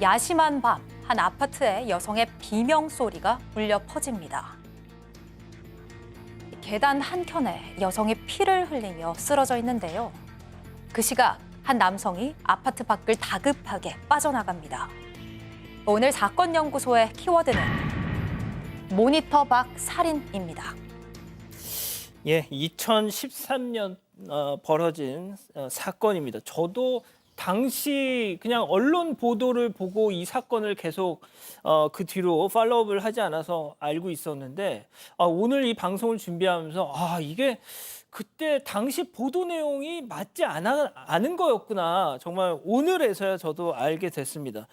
야심한 밤, 한 아파트에 여성의 비명 소리가 울려 퍼집니다. 계단 한켠에 여성이 피를 흘리며 쓰러져 있는데요. 그 시각 한 남성이 아파트 밖을 다급하게 빠져나갑니다. 오늘 사건 연구소의 키워드는 모니터 밖 살인입니다. 예, 2013년 벌어진 사건입니다. 저도 당시 그냥 언론 보도를 보고 이 사건을 계속 그 뒤로 팔로우업을 하지 않아서 알고 있었는데 오늘 이 방송을 준비하면서 이게 그때 당시 보도 내용이 맞지 않은 거였구나. 정말 오늘에서야 저도 알게 됐습니다.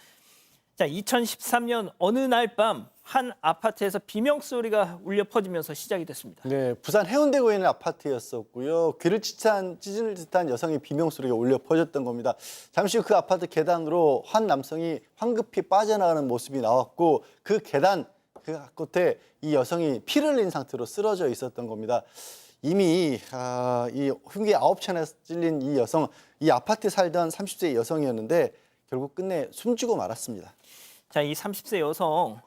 자, 2013년 어느 날 밤 한 아파트에서 비명 소리가 울려 퍼지면서 시작이 됐습니다. 네, 부산 해운대구에 있는 아파트였었고요. 귀를 찢을 듯한 여성의 비명 소리가 울려 퍼졌던 겁니다. 잠시 후 그 아파트 계단으로 한 남성이 황급히 빠져나가는 모습이 나왔고 그 계단 그 끝에 이 여성이 피를 흘린 상태로 쓰러져 있었던 겁니다. 이미 이 흉기 9차례 찔린 이 여성, 이 아파트에 살던 30세 여성이었는데 결국 끝내 숨지고 말았습니다. 자, 이 30세 여성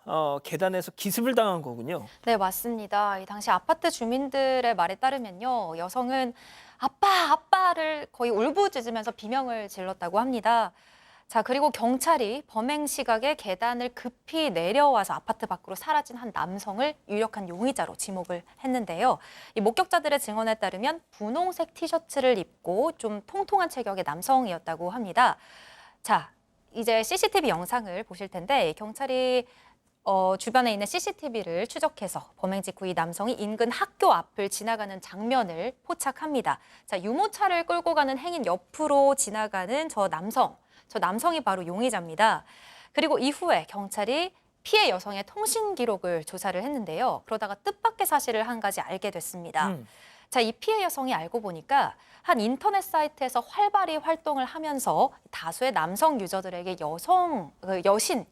계단에서 기습을 당한 거군요. 네, 맞습니다. 이 당시 아파트 주민들의 말에 따르면요. 여성은 아빠를 거의 울부짖으면서 비명을 질렀다고 합니다. 자, 그리고 경찰이 범행 시각에 계단을 급히 내려와서 아파트 밖으로 사라진 한 남성을 유력한 용의자로 지목을 했는데요. 이 목격자들의 증언에 따르면 분홍색 티셔츠를 입고 좀 통통한 체격의 남성이었다고 합니다. 자, 이제 CCTV 영상을 보실 텐데 경찰이 주변에 있는 CCTV를 추적해서 범행 직후 이 남성이 인근 학교 앞을 지나가는 장면을 포착합니다. 자, 유모차를 끌고 가는 행인 옆으로 지나가는 저 남성이 바로 용의자입니다. 그리고 이후에 경찰이 피해 여성의 통신 기록을 조사를 했는데요. 그러다가 뜻밖의 사실을 한 가지 알게 됐습니다. 자, 이 피해 여성이 알고 보니까 한 인터넷 사이트에서 활발히 활동을 하면서 다수의 남성 유저들에게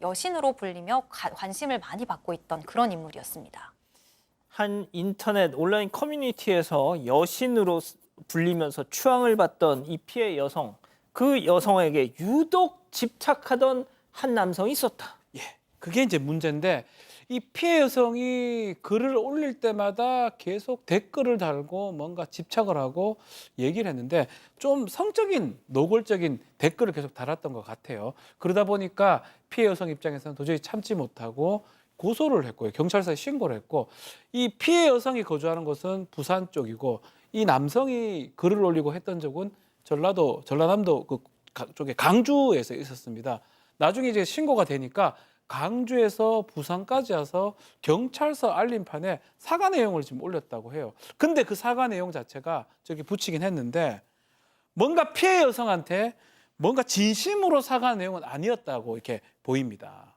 여신으로 불리며 관심을 많이 받고 있던 그런 인물이었습니다. 한 인터넷 온라인 커뮤니티에서 여신으로 불리면서 추앙을 받던 이 피해 여성, 그 여성에게 유독 집착하던 한 남성이 있었다. 예, 그게 이제 문제인데 이 피해 여성이 글을 올릴 때마다 계속 댓글을 달고 뭔가 집착을 하고 얘기를 했는데 좀 성적인 노골적인 댓글을 계속 달았던 것 같아요. 그러다 보니까 피해 여성 입장에서는 도저히 참지 못하고 고소를 했고요. 경찰서에 신고를 했고 이 피해 여성이 거주하는 곳은 부산 쪽이고 이 남성이 글을 올리고 했던 적은 전라남도 쪽에 강주에서 있었습니다. 나중에 이제 신고가 되니까 강주에서 부산까지 와서 경찰서 알림판에 사과 내용을 지금 올렸다고 해요. 근데 그 사과 내용 자체가 저기 붙이긴 했는데 뭔가 피해 여성한테 뭔가 진심으로 사과 내용은 아니었다고 이렇게 보입니다.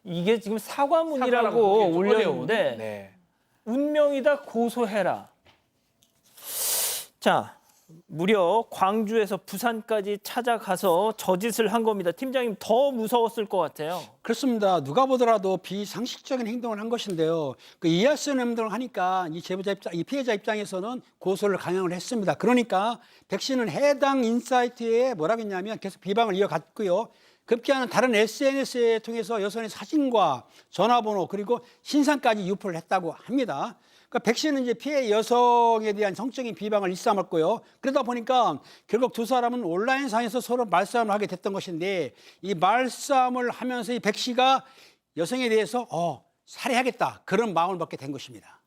이게 지금 사과문이라고 올렸는데 네. 운명이다 고소해라. 자, 무려 광주에서 부산까지 찾아가서 저짓을 한 겁니다. 팀장님 더 무서웠을 것 같아요. 그렇습니다. 누가 보더라도 비상식적인 행동을 한 것인데요. 그 이해할 수 없는 행동을 하니까 이 피해자 입장에서는 고소를 강행을 했습니다. 그러니까 백 씨는 해당 인사이트에 뭐라고 했냐면 계속 비방을 이어갔고요. 급기야는 다른 SNS에 통해서 여성의 사진과 전화번호 그리고 신상까지 유포를 했다고 합니다. 그러니까 백 씨는 이제 피해 여성에 대한 성적인 비방을 일삼았고요. 그러다 보니까 결국 두 사람은 온라인상에서 서로 말싸움을 하게 됐던 것인데 이 말싸움을 하면서 이 백 씨가 여성에 대해서 살해하겠다 그런 마음을 먹게 된 것입니다.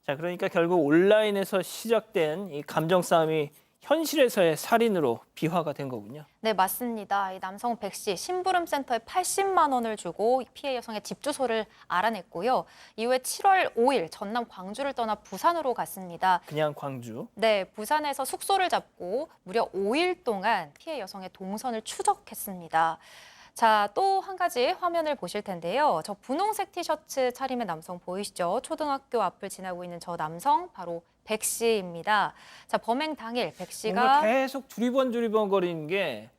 자, 그러니까 결국 온라인에서 시작된 이 감정 싸움이 현실에서의 살인으로 비화가 된 거군요. 네, 맞습니다. 이 남성 백 씨 심부름센터에 80만 원을 주고 피해 여성의 집 주소를 알아냈고요. 이후에 7월 5일 전남 광주를 떠나 부산으로 갔습니다. 그냥 광주. 네, 부산에서 숙소를 잡고 무려 5일 동안 피해 여성의 동선을 추적했습니다. 자, 또 한 가지 화면을 보실 텐데요. 저 분홍색 티셔츠 차림의 남성 보이시죠? 초등학교 앞을 지나고 있는 저 남성 바로 백 씨입니다. 자, 범행 당일 백 씨가 뭔가 계속 두리번 거리는 게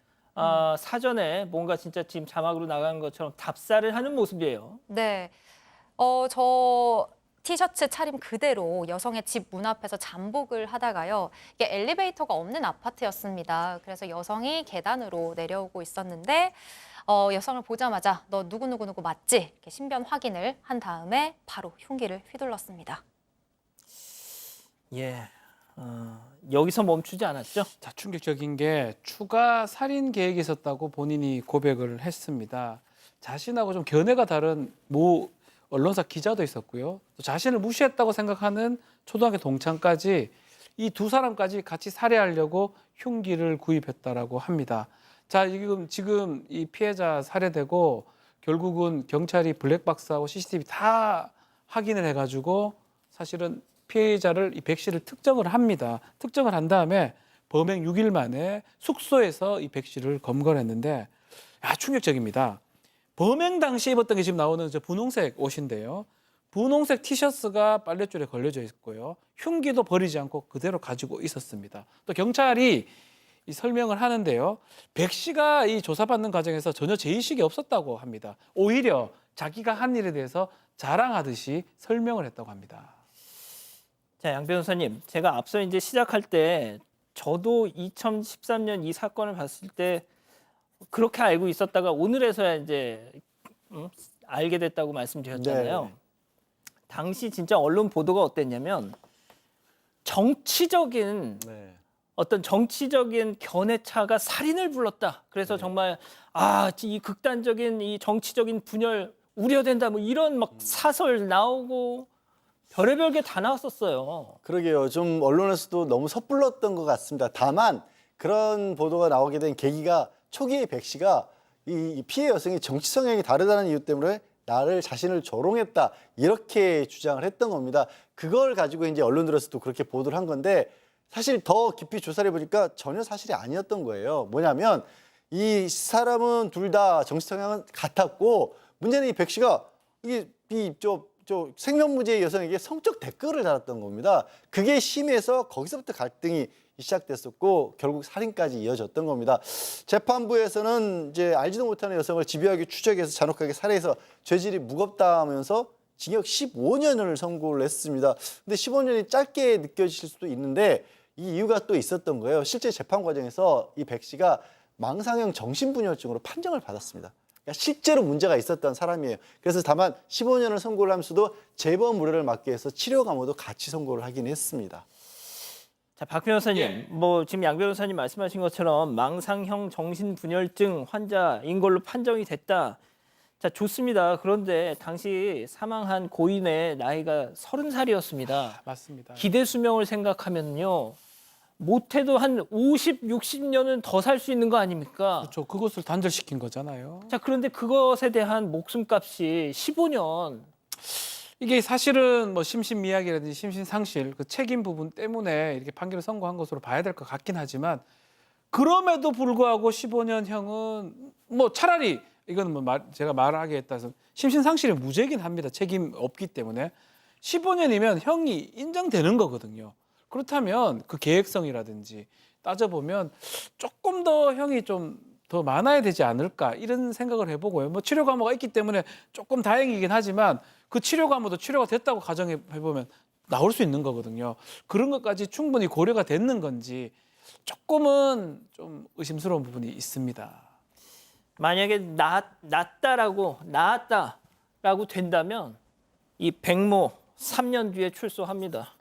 사전에 뭔가 진짜 지금 자막으로 나가는 것처럼 답사를 하는 모습이에요. 네, 저 티셔츠 차림 그대로 여성의 집 문 앞에서 잠복을 하다가요. 이게 엘리베이터가 없는 아파트였습니다. 그래서 여성이 계단으로 내려오고 있었는데 여성을 보자마자 너 누구누구 맞지? 이렇게 신변 확인을 한 다음에 바로 흉기를 휘둘렀습니다. 예, 여기서 멈추지 않았죠? 자, 충격적인 게 추가 살인 계획이 있었다고 본인이 고백을 했습니다. 자신하고 좀 견해가 다른 모 언론사 기자도 있었고요. 또 자신을 무시했다고 생각하는 초등학교 동창까지 이 두 사람까지 같이 살해하려고 흉기를 구입했다라고 합니다. 자, 지금 이 피해자 살해되고 결국은 경찰이 블랙박스하고 CCTV 다 확인을 해가지고 사실은 피해자를 이 백 씨를 특정을 합니다. 특정을 한 다음에 범행 6일 만에 숙소에서 이 백 씨를 검거를 했는데 충격적입니다. 범행 당시 입었던 게 지금 나오는 저 분홍색 옷인데요. 분홍색 티셔츠가 빨랫줄에 걸려져 있고요. 흉기도 버리지 않고 그대로 가지고 있었습니다. 또 경찰이 이 설명을 하는데요. 백 씨가 이 조사받는 과정에서 전혀 죄의식이 없었다고 합니다. 오히려 자기가 한 일에 대해서 자랑하듯이 설명을 했다고 합니다. 자, 양 변호사님, 제가 앞서 이제 시작할 때 저도 2013년 이 사건을 봤을 때 그렇게 알고 있었다가 오늘에서야 이제 알게 됐다고 말씀드렸잖아요. 네. 당시 진짜 언론 보도가 어땠냐면 정치적인 어떤 정치적인 견해차가 살인을 불렀다. 그래서 정말 이 극단적인 이 정치적인 분열 우려된다. 뭐 이런 막 사설 나오고 별의별 게 다 나왔었어요. 그러게요. 좀 언론에서도 너무 섣불렀던 것 같습니다. 다만 그런 보도가 나오게 된 계기가 초기에 백 씨가 이 피해 여성이 정치 성향이 다르다는 이유 때문에 나를 자신을 조롱했다 이렇게 주장을 했던 겁니다. 그걸 가지고 이제 언론들에서도 그렇게 보도를 한 건데 사실 더 깊이 조사를 해보니까 전혀 사실이 아니었던 거예요. 뭐냐면 이 사람은 둘 다 정치 성향은 같았고 문제는 이 백 씨가 저 생면무죄의 여성에게 성적 댓글을 달았던 겁니다. 그게 심해서 거기서부터 갈등이 시작됐었고 결국 살인까지 이어졌던 겁니다. 재판부에서는 이제 알지도 못하는 여성을 집요하게 추적해서 잔혹하게 살해해서 죄질이 무겁다 하면서 징역 15년을 선고를 했습니다. 근데 15년이 짧게 느껴질 수도 있는데 이 이유가 또 있었던 거예요. 실제 재판 과정에서 이 백 씨가 망상형 정신분열증으로 판정을 받았습니다. 그러니까 실제로 문제가 있었던 사람이에요. 그래서 다만 15년을 선고를 하면서도 재범 우려를 막기 위해서 치료 감호도 같이 선고를 하긴 했습니다. 자, 박 변호사님, 뭐 지금 양 변호사님 말씀하신 것처럼 망상형 정신분열증 환자인 걸로 판정이 됐다. 자, 좋습니다. 그런데 당시 사망한 고인의 나이가 30살이었습니다. 맞습니다. 기대 수명을 생각하면요. 못해도 한 50, 60년은 더 살 수 있는 거 아닙니까? 그렇죠. 그것을 단절시킨 거잖아요. 자, 그런데 그것에 대한 목숨값이 15년. 이게 사실은 뭐 심신미약이라든지 심신상실 그 책임 부분 때문에 이렇게 판결을 선고한 것으로 봐야 될 것 같긴 하지만 그럼에도 불구하고 15년형은 뭐 차라리 이건 뭐 제가 말하기에 따라서 심신상실의 무죄긴 합니다. 책임 없기 때문에 15년이면 형이 인정되는 거거든요. 그렇다면 그 계획성이라든지 따져보면 조금 더 형이 좀 더 많아야 되지 않을까 이런 생각을 해보고요. 뭐 치료 감호가 있기 때문에 조금 다행이긴 하지만 그 치료 감호도 치료가 됐다고 가정해보면 나올 수 있는 거거든요. 그런 것까지 충분히 고려가 됐는 건지 조금은 좀 의심스러운 부분이 있습니다. 만약에 나았다라고 된다면 이 백모 3년 뒤에 출소합니다.